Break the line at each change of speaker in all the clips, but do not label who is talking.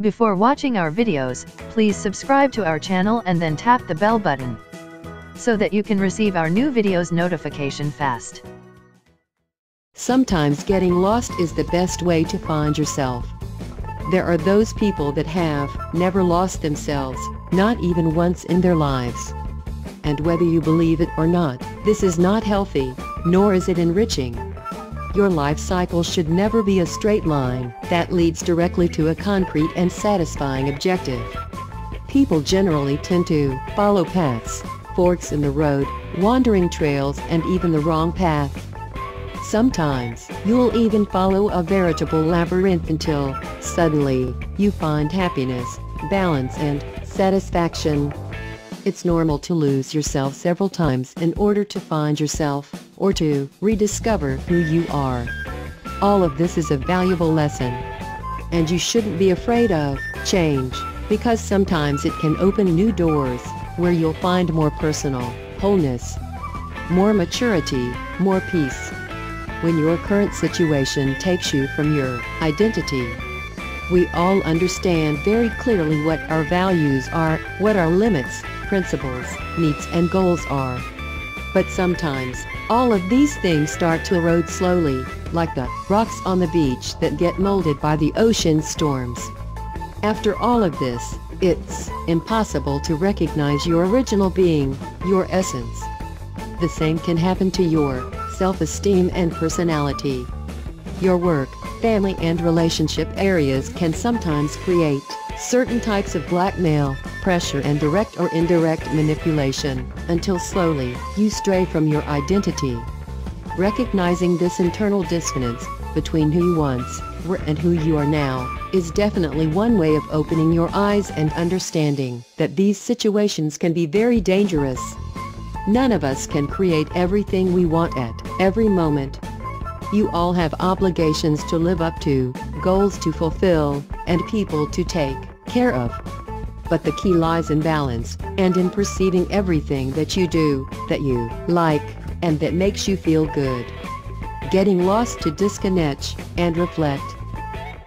Before watching our videos, please subscribe to our channel and then tap the bell button, so that you can receive our new videos notification fast.
Sometimes getting lost is the best way to find yourself. There are those people that have never lost themselves, not even once in their lives. And whether you believe it or not, this is not healthy, nor is it enriching. Your life cycle should never be a straight line that leads directly to a concrete and satisfying objective. People generally tend to follow paths, forks in the road, wandering trails, and even the wrong path. Sometimes, you'll even follow a veritable labyrinth until, suddenly, you find happiness, balance, and satisfaction. It's normal to lose yourself several times in order to find yourself, or to rediscover who you are. All of this is a valuable lesson. And you shouldn't be afraid of change, because sometimes it can open new doors, where you'll find more personal wholeness, more maturity, more peace. When your current situation takes you from your identity, we all understand very clearly what our values are, what our limits, principles, needs, and goals are. But sometimes, all of these things start to erode slowly, like the rocks on the beach that get molded by the ocean storms. After all of this, it's impossible to recognize your original being, your essence. The same can happen to your self-esteem and personality. Your work, family, and relationship areas can sometimes create certain types of blackmail, pressure, and direct or indirect manipulation, until slowly, you stray from your identity. Recognizing this internal dissonance between who you once were and who you are now is definitely one way of opening your eyes and understanding that these situations can be very dangerous. None of us can create everything we want at every moment. You all have obligations to live up to, goals to fulfill, and people to take care of. But the key lies in balance, and in perceiving everything that you do, that you like, and that makes you feel good. Getting lost to disconnect and reflect.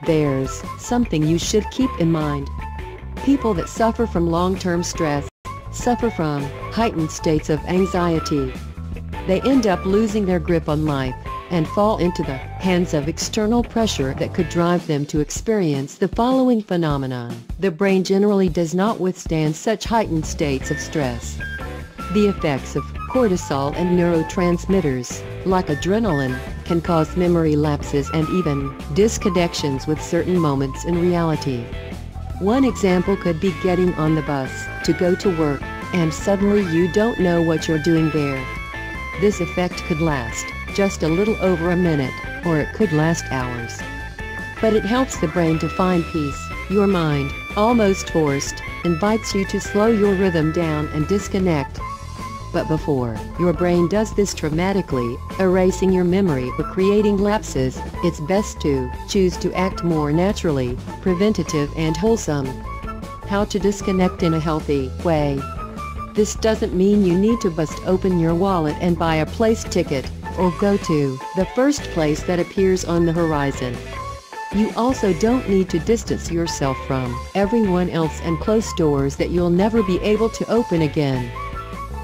There's something you should keep in mind. People that suffer from long-term stress suffer from heightened states of anxiety. They end up losing their grip on life and fall into the hands of external pressure that could drive them to experience the following phenomenon. The brain generally does not withstand such heightened states of stress. The effects of cortisol and neurotransmitters, like adrenaline, can cause memory lapses and even disconnections with certain moments in reality. One example could be getting on the bus to go to work, and suddenly you don't know what you're doing there. This effect could last just a little over a minute, or it could last hours. But it helps the brain to find peace. Your mind, almost forced, invites you to slow your rhythm down and disconnect. But before your brain does this dramatically, erasing your memory or creating lapses, it's best to choose to act more naturally, preventative, and wholesome. How to disconnect in a healthy way. This doesn't mean you need to bust open your wallet and buy a place ticket, or go to the first place that appears on the horizon. You also don't need to distance yourself from everyone else and close doors that you'll never be able to open again.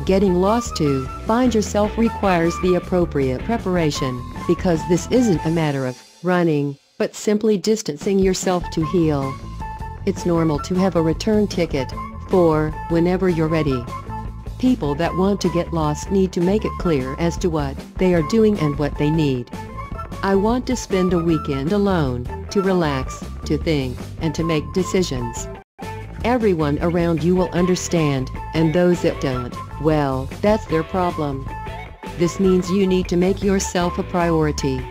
Getting lost to find yourself requires the appropriate preparation, because this isn't a matter of running, but simply distancing yourself to heal. It's normal to have a return ticket for whenever you're ready. People that want to get lost need to make it clear as to what they are doing and what they need. I want to spend a weekend alone, to relax, to think, and to make decisions. Everyone around you will understand, and those that don't, well, that's their problem. This means you need to make yourself a priority.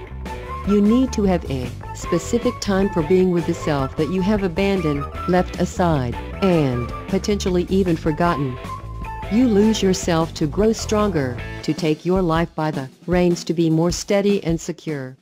You need to have a specific time for being with the self that you have abandoned, left aside, and potentially even forgotten. You lose yourself to grow stronger, to take your life by the reins, to be more steady and secure.